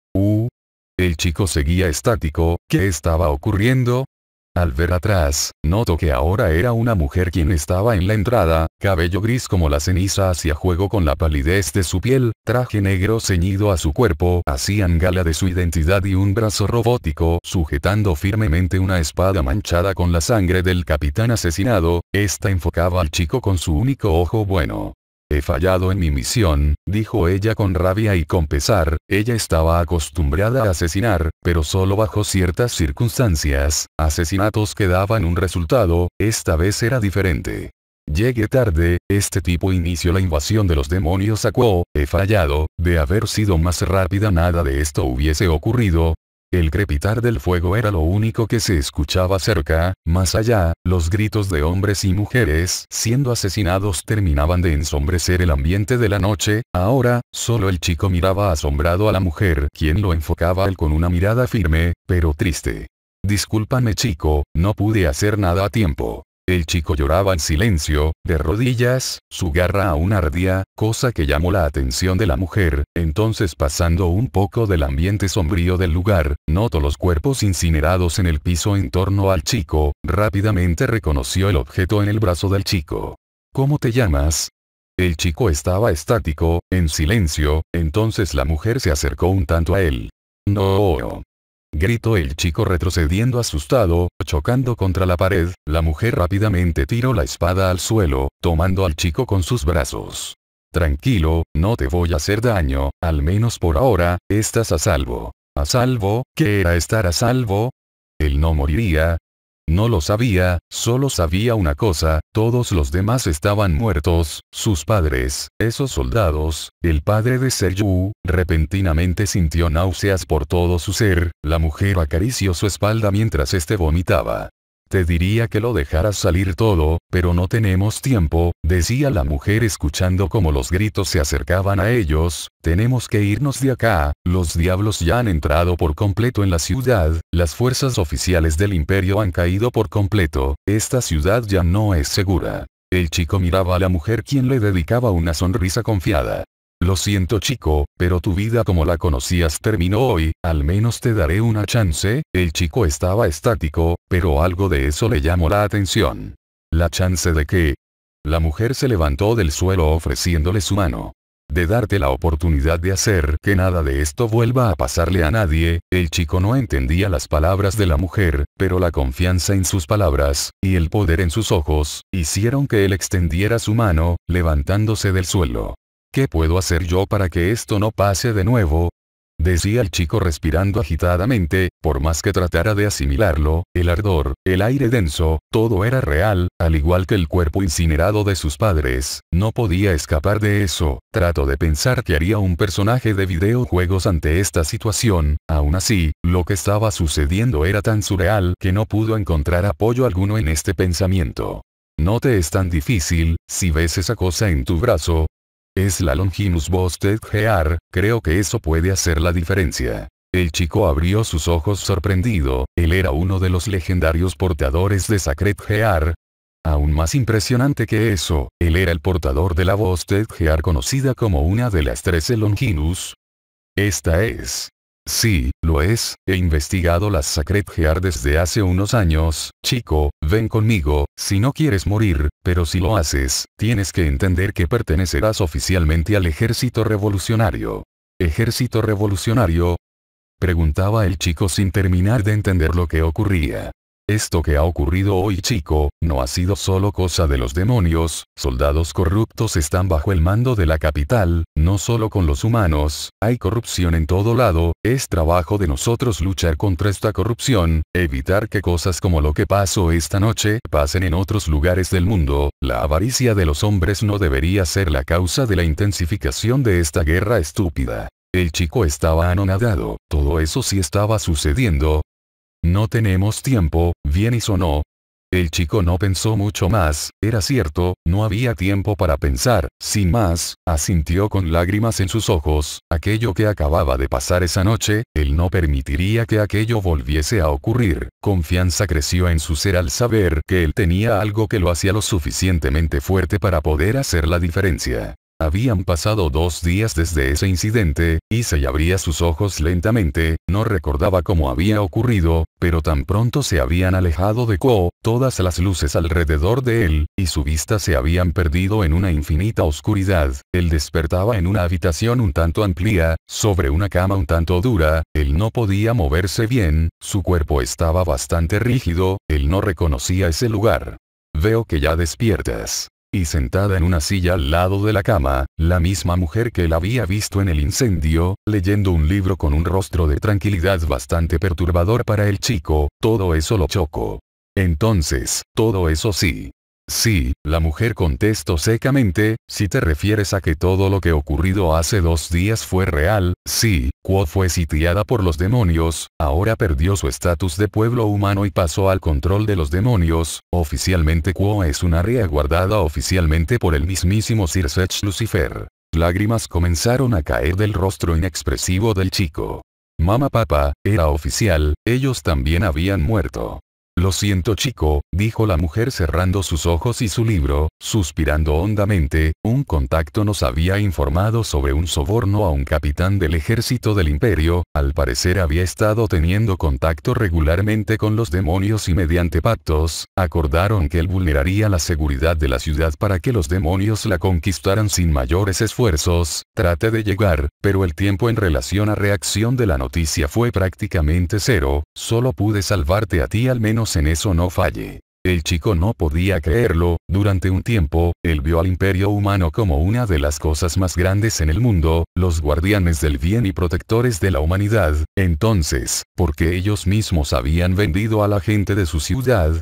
El chico seguía estático. ¿Qué estaba ocurriendo? Al ver atrás, notó que ahora era una mujer quien estaba en la entrada, cabello gris como la ceniza hacía juego con la palidez de su piel, traje negro ceñido a su cuerpo hacían gala de su identidad y un brazo robótico sujetando firmemente una espada manchada con la sangre del capitán asesinado. Esta enfocaba al chico con su único ojo bueno. «He fallado en mi misión», dijo ella con rabia y con pesar. Ella estaba acostumbrada a asesinar, pero solo bajo ciertas circunstancias, asesinatos que daban un resultado. Esta vez era diferente. «Llegué tarde, este tipo inició la invasión de los demonios a Quo, he fallado, de haber sido más rápida nada de esto hubiese ocurrido». El crepitar del fuego era lo único que se escuchaba cerca. Más allá, los gritos de hombres y mujeres siendo asesinados terminaban de ensombrecer el ambiente de la noche. Ahora, solo el chico miraba asombrado a la mujer, quien lo enfocaba a él con una mirada firme, pero triste. «Discúlpame chico, no pude hacer nada a tiempo». El chico lloraba en silencio, de rodillas, su garra aún ardía, cosa que llamó la atención de la mujer. Entonces, pasando un poco del ambiente sombrío del lugar, notó los cuerpos incinerados en el piso en torno al chico. Rápidamente reconoció el objeto en el brazo del chico. «¿Cómo te llamas?» El chico estaba estático, en silencio. Entonces la mujer se acercó un tanto a él. «No», gritó el chico retrocediendo asustado, chocando contra la pared. La mujer rápidamente tiró la espada al suelo, tomando al chico con sus brazos. «Tranquilo, no te voy a hacer daño, al menos por ahora, estás a salvo». ¿A salvo? ¿Qué era estar a salvo? Él no moriría. No lo sabía, solo sabía una cosa, todos los demás estaban muertos, sus padres, esos soldados, el padre de Seryu. Repentinamente sintió náuseas por todo su ser. La mujer acarició su espalda mientras vomitaba. «Te diría que lo dejaras salir todo, pero no tenemos tiempo», decía la mujer escuchando cómo los gritos se acercaban a ellos. «Tenemos que irnos de acá, los diablos ya han entrado por completo en la ciudad, las fuerzas oficiales del imperio han caído por completo, esta ciudad ya no es segura». El chico miraba a la mujer quien le dedicaba una sonrisa confiada. «Lo siento chico, pero tu vida como la conocías terminó hoy, al menos te daré una chance». El chico estaba estático, pero algo de eso le llamó la atención. «¿La chance de qué?» La mujer se levantó del suelo ofreciéndole su mano. «De darte la oportunidad de hacer que nada de esto vuelva a pasarle a nadie». El chico no entendía las palabras de la mujer, pero la confianza en sus palabras, y el poder en sus ojos, hicieron que él extendiera su mano, levantándose del suelo. «¿Qué puedo hacer yo para que esto no pase de nuevo?», decía el chico respirando agitadamente. Por más que tratara de asimilarlo, el ardor, el aire denso, todo era real, al igual que el cuerpo incinerado de sus padres. No podía escapar de eso. Trató de pensar que haría un personaje de videojuegos ante esta situación. Aún así, lo que estaba sucediendo era tan surreal que no pudo encontrar apoyo alguno en este pensamiento. «No te es tan difícil, si ves esa cosa en tu brazo. Es la Longinus Boosted Gear, creo que eso puede hacer la diferencia». El chico abrió sus ojos sorprendido. Él era uno de los legendarios portadores de Sacred Gear. Aún más impresionante que eso, él era el portador de la voz Ted Gear conocida como una de las 13 Longinus. Esta es. Sí, lo es, he investigado las Sacred Gear desde hace unos años, chico, ven conmigo, si no quieres morir, pero si lo haces, tienes que entender que pertenecerás oficialmente al ejército revolucionario. ¿Ejército revolucionario? Preguntaba el chico sin terminar de entender lo que ocurría. Esto que ha ocurrido hoy, chico, no ha sido solo cosa de los demonios, soldados corruptos están bajo el mando de la capital, no solo con los humanos, hay corrupción en todo lado, es trabajo de nosotros luchar contra esta corrupción, evitar que cosas como lo que pasó esta noche pasen en otros lugares del mundo, la avaricia de los hombres no debería ser la causa de la intensificación de esta guerra estúpida. El chico estaba anonadado, todo eso sí estaba sucediendo. No tenemos tiempo, bien hizo no. El chico no pensó mucho más, era cierto, no había tiempo para pensar, sin más, asintió con lágrimas en sus ojos, aquello que acababa de pasar esa noche, él no permitiría que aquello volviese a ocurrir, confianza creció en su ser al saber que él tenía algo que lo hacía lo suficientemente fuerte para poder hacer la diferencia. Habían pasado 2 días desde ese incidente, y se abría sus ojos lentamente, no recordaba cómo había ocurrido, pero tan pronto se habían alejado de Kuo, todas las luces alrededor de él, y su vista se habían perdido en una infinita oscuridad. Él despertaba en una habitación un tanto amplia, sobre una cama un tanto dura, él no podía moverse bien, su cuerpo estaba bastante rígido, él no reconocía ese lugar. Veo que ya despiertas. Y sentada en una silla al lado de la cama, la misma mujer que él había visto en el incendio, leyendo un libro con un rostro de tranquilidad bastante perturbador para el chico, todo eso lo chocó. Entonces, todo eso sí. Sí, la mujer contestó secamente, si te refieres a que todo lo que ocurrido hace 2 días fue real, sí, Kuo fue sitiada por los demonios, ahora perdió su estatus de pueblo humano y pasó al control de los demonios, oficialmente Kuo es un área guardada oficialmente por el mismísimo Sir Sech Lucifer. Lágrimas comenzaron a caer del rostro inexpresivo del chico. Mamá papá, era oficial, ellos también habían muerto. Lo siento chico, dijo la mujer cerrando sus ojos y su libro, suspirando hondamente, un contacto nos había informado sobre un soborno a un capitán del ejército del imperio, al parecer había estado teniendo contacto regularmente con los demonios y mediante pactos, acordaron que él vulneraría la seguridad de la ciudad para que los demonios la conquistaran sin mayores esfuerzos, traté de llegar, pero el tiempo en relación a reacción de la noticia fue prácticamente cero, solo pude salvarte a ti al menos en eso no falle. El chico no podía creerlo, durante un tiempo, él vio al imperio humano como una de las cosas más grandes en el mundo, los guardianes del bien y protectores de la humanidad, entonces, ¿por qué ellos mismos habían vendido a la gente de su ciudad?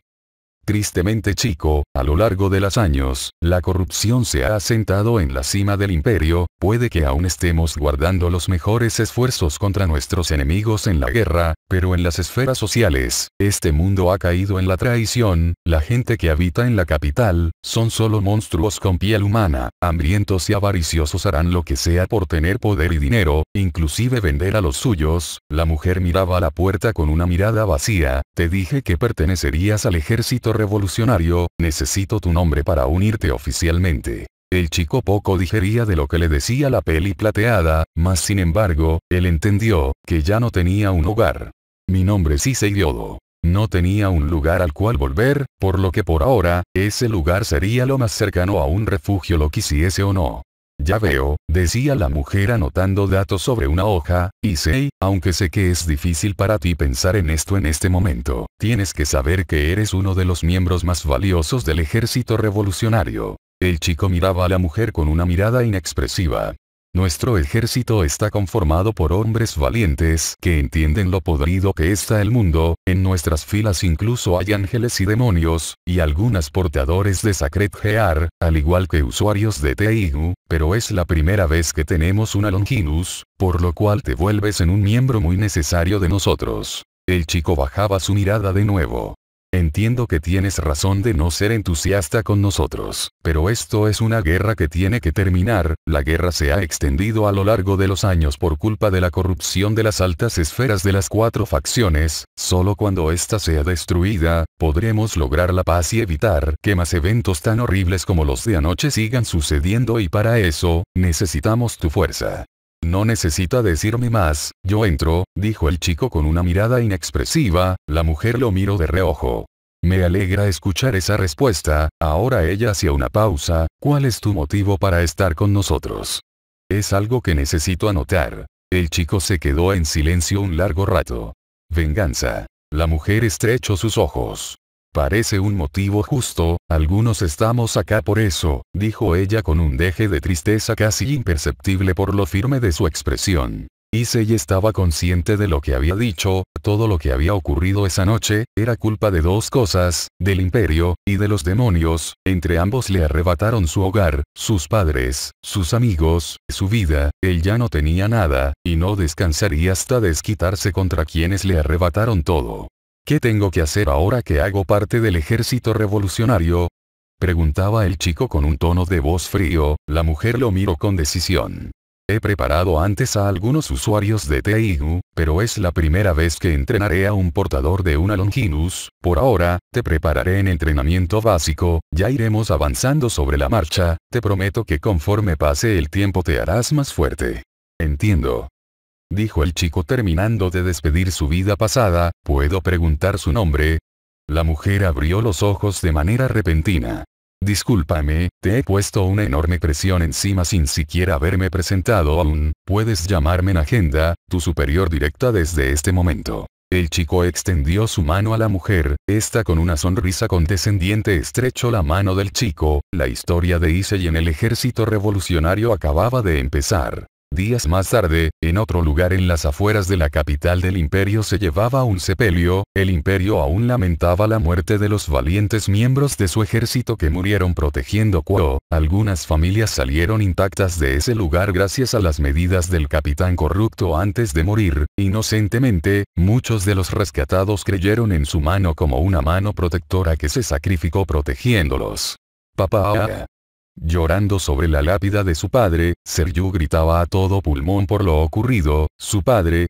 Tristemente chico, a lo largo de los años, la corrupción se ha asentado en la cima del imperio, puede que aún estemos guardando los mejores esfuerzos contra nuestros enemigos en la guerra, pero en las esferas sociales, este mundo ha caído en la traición, la gente que habita en la capital, son solo monstruos con piel humana, hambrientos y avariciosos harán lo que sea por tener poder y dinero, inclusive vender a los suyos. La mujer miraba a la puerta con una mirada vacía, te dije que pertenecerías al ejército revolucionario, necesito tu nombre para unirte oficialmente. El chico poco digería de lo que le decía la peli plateada, mas sin embargo, él entendió, que ya no tenía un hogar. Mi nombre es Issei Yodo. No tenía un lugar al cual volver, por lo que por ahora, ese lugar sería lo más cercano a un refugio lo quisiese o no. Ya veo, decía la mujer anotando datos sobre una hoja, Issei, aunque sé que es difícil para ti pensar en esto en este momento, tienes que saber que eres uno de los miembros más valiosos del ejército revolucionario. El chico miraba a la mujer con una mirada inexpresiva. Nuestro ejército está conformado por hombres valientes que entienden lo podrido que está el mundo, en nuestras filas incluso hay ángeles y demonios, y algunos portadores de Sacred Gear, al igual que usuarios de Teigu, pero es la primera vez que tenemos una Longinus, por lo cual te vuelves en un miembro muy necesario de nosotros. El chico bajaba su mirada de nuevo. Entiendo que tienes razón de no ser entusiasta con nosotros, pero esto es una guerra que tiene que terminar. La guerra se ha extendido a lo largo de los años por culpa de la corrupción de las altas esferas de las 4 facciones. Solo cuando ésta sea destruida, podremos lograr la paz y evitar que más eventos tan horribles como los de anoche sigan sucediendo, y para eso, necesitamos tu fuerza. No necesita decirme más, yo entro, dijo el chico con una mirada inexpresiva. La mujer lo miró de reojo. Me alegra escuchar esa respuesta. Ahora ella hacía una pausa. ¿Cuál es tu motivo para estar con nosotros? Es algo que necesito anotar. El chico se quedó en silencio un largo rato. Venganza. La mujer estrechó sus ojos. Parece un motivo justo. Algunos estamos acá por eso, dijo ella con un deje de tristeza casi imperceptible por lo firme de su expresión. Issei estaba consciente de lo que había dicho. Todo lo que había ocurrido esa noche era culpa de 2 cosas, del imperio y de los demonios. Entre ambos le arrebataron su hogar, sus padres, sus amigos, su vida. Él ya no tenía nada, y no descansaría hasta desquitarse contra quienes le arrebataron todo. ¿Qué tengo que hacer ahora que hago parte del ejército revolucionario?, preguntaba el chico con un tono de voz frío. La mujer lo miró con decisión. He preparado antes a algunos usuarios de Teigu, pero es la primera vez que entrenaré a un portador de una Longinus. Por ahora, te prepararé en entrenamiento básico, ya iremos avanzando sobre la marcha. Te prometo que conforme pase el tiempo te harás más fuerte. Entiendo, dijo el chico terminando de despedir su vida pasada. ¿Puedo preguntar su nombre? La mujer abrió los ojos de manera repentina. Discúlpame, te he puesto una enorme presión encima sin siquiera haberme presentado aún. Puedes llamarme Nagenda, tu superior directa desde este momento. El chico extendió su mano a la mujer. Esta con una sonrisa condescendiente estrechó la mano del chico. La historia de Issei en el ejército revolucionario acababa de empezar. Días más tarde, en otro lugar en las afueras de la capital del imperio se llevaba un sepelio. El imperio aún lamentaba la muerte de los valientes miembros de su ejército que murieron protegiendo Kuo. Algunas familias salieron intactas de ese lugar gracias a las medidas del capitán corrupto antes de morir. Inocentemente, muchos de los rescatados creyeron en su mano como una mano protectora que se sacrificó protegiéndolos. Papá. Llorando sobre la lápida de su padre, Seryu gritaba a todo pulmón por lo ocurrido. Su padre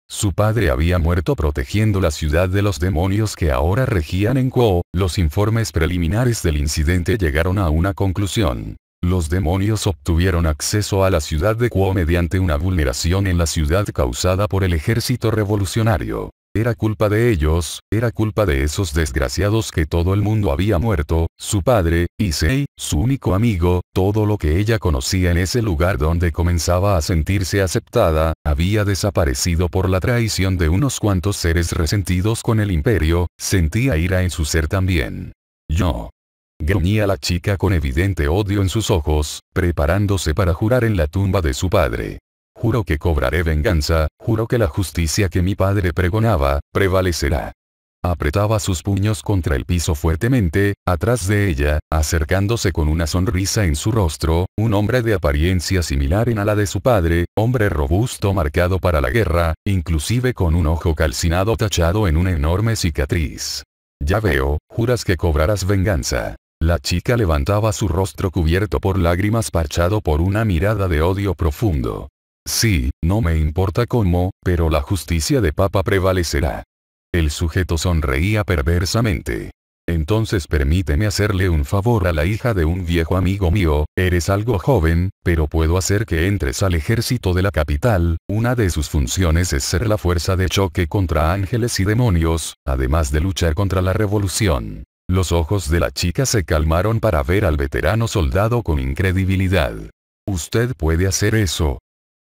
había muerto protegiendo la ciudad de los demonios que ahora regían en Kuo. Los informes preliminares del incidente llegaron a una conclusión. Los demonios obtuvieron acceso a la ciudad de Kuo mediante una vulneración en la ciudad causada por el ejército revolucionario. Era culpa de ellos, era culpa de esos desgraciados que todo el mundo había muerto. Su padre, Issei, su único amigo, todo lo que ella conocía en ese lugar donde comenzaba a sentirse aceptada, había desaparecido por la traición de unos cuantos seres resentidos con el imperio. Sentía ira en su ser también. Yo. Gruñía la chica con evidente odio en sus ojos, preparándose para jurar en la tumba de su padre. Juro que cobraré venganza, juro que la justicia que mi padre pregonaba, prevalecerá. Apretaba sus puños contra el piso fuertemente. Atrás de ella, acercándose con una sonrisa en su rostro, un hombre de apariencia similar a la de su padre, hombre robusto marcado para la guerra, inclusive con un ojo calcinado tachado en una enorme cicatriz. Ya veo, juras que cobrarás venganza. La chica levantaba su rostro cubierto por lágrimas parchado por una mirada de odio profundo. Sí, no me importa cómo, pero la justicia de papá prevalecerá. El sujeto sonreía perversamente. Entonces permíteme hacerle un favor a la hija de un viejo amigo mío. Eres algo joven, pero puedo hacer que entres al ejército de la capital. Una de sus funciones es ser la fuerza de choque contra ángeles y demonios, además de luchar contra la revolución. Los ojos de la chica se calmaron para ver al veterano soldado con incredibilidad. ¿Usted puede hacer eso?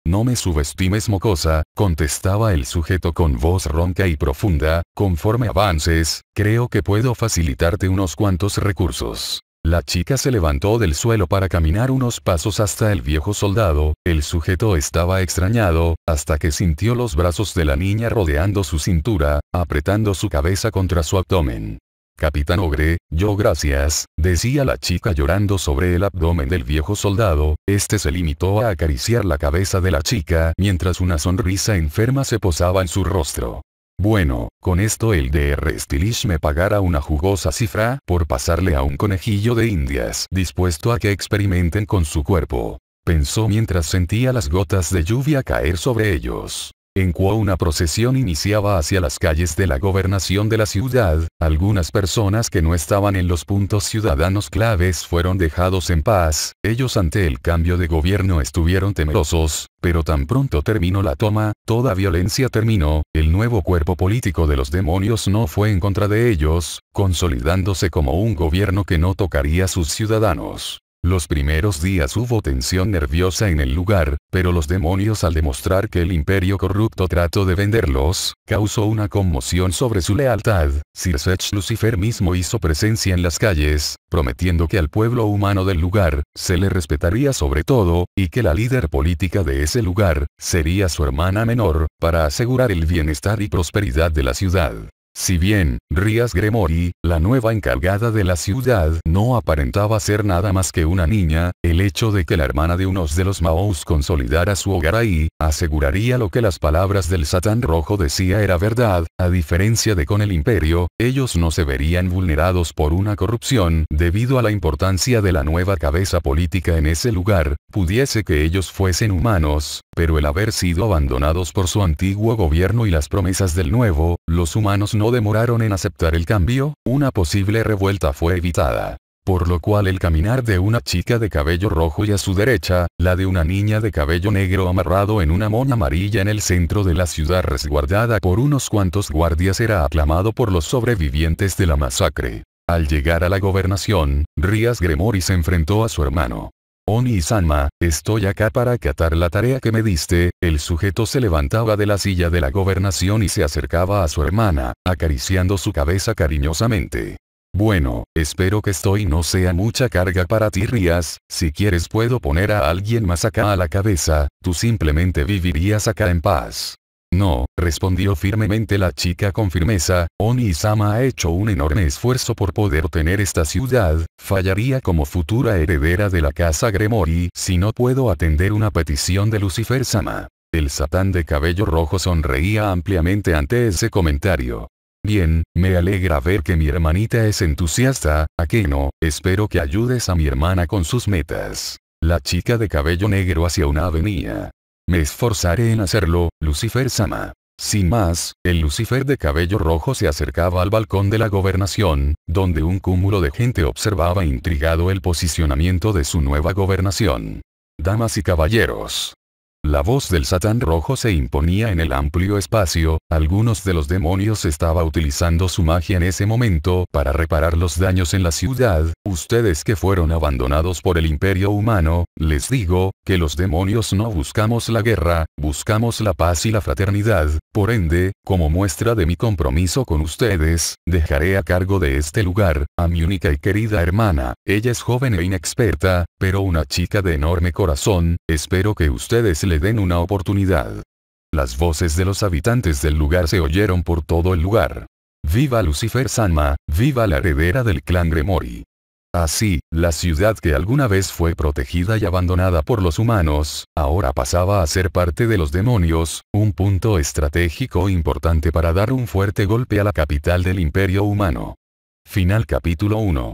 No me subestimes, mocosa, contestaba el sujeto con voz ronca y profunda. Conforme avances, creo que puedo facilitarte unos cuantos recursos. La chica se levantó del suelo para caminar unos pasos hasta el viejo soldado. El sujeto estaba extrañado, hasta que sintió los brazos de la niña rodeando su cintura, apretando su cabeza contra su abdomen. Capitán Ogre, yo gracias, decía la chica llorando sobre el abdomen del viejo soldado. Este se limitó a acariciar la cabeza de la chica mientras una sonrisa enferma se posaba en su rostro. Bueno, con esto el Dr. Stylish me pagará una jugosa cifra por pasarle a un conejillo de indias dispuesto a que experimenten con su cuerpo. Pensó mientras sentía las gotas de lluvia caer sobre ellos. En cuanto una procesión iniciaba hacia las calles de la gobernación de la ciudad, algunas personas que no estaban en los puntos ciudadanos claves fueron dejados en paz. Ellos ante el cambio de gobierno estuvieron temerosos, pero tan pronto terminó la toma, toda violencia terminó, el nuevo cuerpo político de los demonios no fue en contra de ellos, consolidándose como un gobierno que no tocaría a sus ciudadanos. Los primeros días hubo tensión nerviosa en el lugar, pero los demonios al demostrar que el imperio corrupto trató de venderlos, causó una conmoción sobre su lealtad. Sir Sech Lucifer mismo hizo presencia en las calles, prometiendo que al pueblo humano del lugar, se le respetaría sobre todo, y que la líder política de ese lugar, sería su hermana menor, para asegurar el bienestar y prosperidad de la ciudad. Si bien, Rias Gremory, la nueva encargada de la ciudad, no aparentaba ser nada más que una niña, el hecho de que la hermana de unos de los Maous consolidara su hogar ahí, aseguraría lo que las palabras del Satán Rojo decía era verdad. A diferencia de con el imperio, ellos no se verían vulnerados por una corrupción, debido a la importancia de la nueva cabeza política en ese lugar, pudiese que ellos fuesen humanos, pero el haber sido abandonados por su antiguo gobierno y las promesas del nuevo, los humanos no demoraron en aceptar el cambio, una posible revuelta fue evitada. Por lo cual el caminar de una chica de cabello rojo y a su derecha, la de una niña de cabello negro amarrado en una mona amarilla en el centro de la ciudad resguardada por unos cuantos guardias era aclamado por los sobrevivientes de la masacre. Al llegar a la gobernación, Rias Gremory se enfrentó a su hermano. Oni-sama, estoy acá para acatar la tarea que me diste. El sujeto se levantaba de la silla de la gobernación y se acercaba a su hermana, acariciando su cabeza cariñosamente. Bueno, espero que esto no sea mucha carga para ti, Rias. Si quieres puedo poner a alguien más acá a la cabeza, tú simplemente vivirías acá en paz. No, respondió firmemente la chica con firmeza. Oni-sama ha hecho un enorme esfuerzo por poder tener esta ciudad, fallaría como futura heredera de la casa Gremory si no puedo atender una petición de Lucifer-sama. El Satán de cabello rojo sonreía ampliamente ante ese comentario. Bien, me alegra ver que mi hermanita es entusiasta, ¿a qué no? Espero que ayudes a mi hermana con sus metas. La chica de cabello negro hacia una avenida. Me esforzaré en hacerlo, Lucifer-sama. Sin más, el Lucifer de cabello rojo se acercaba al balcón de la gobernación, donde un cúmulo de gente observaba intrigado el posicionamiento de su nueva gobernación. Damas y caballeros. La voz del Satán Rojo se imponía en el amplio espacio. Algunos de los demonios estaba utilizando su magia en ese momento para reparar los daños en la ciudad. Ustedes que fueron abandonados por el imperio humano, les digo, que los demonios no buscamos la guerra, buscamos la paz y la fraternidad. Por ende, como muestra de mi compromiso con ustedes, dejaré a cargo de este lugar, a mi única y querida hermana. Ella es joven e inexperta, pero una chica de enorme corazón. Espero que ustedes le den una oportunidad. Las voces de los habitantes del lugar se oyeron por todo el lugar. ¡Viva Lucifer-sama! ¡Viva la heredera del clan Gremory! Así, la ciudad que alguna vez fue protegida y abandonada por los humanos, ahora pasaba a ser parte de los demonios, un punto estratégico importante para dar un fuerte golpe a la capital del imperio humano. Final capítulo 1.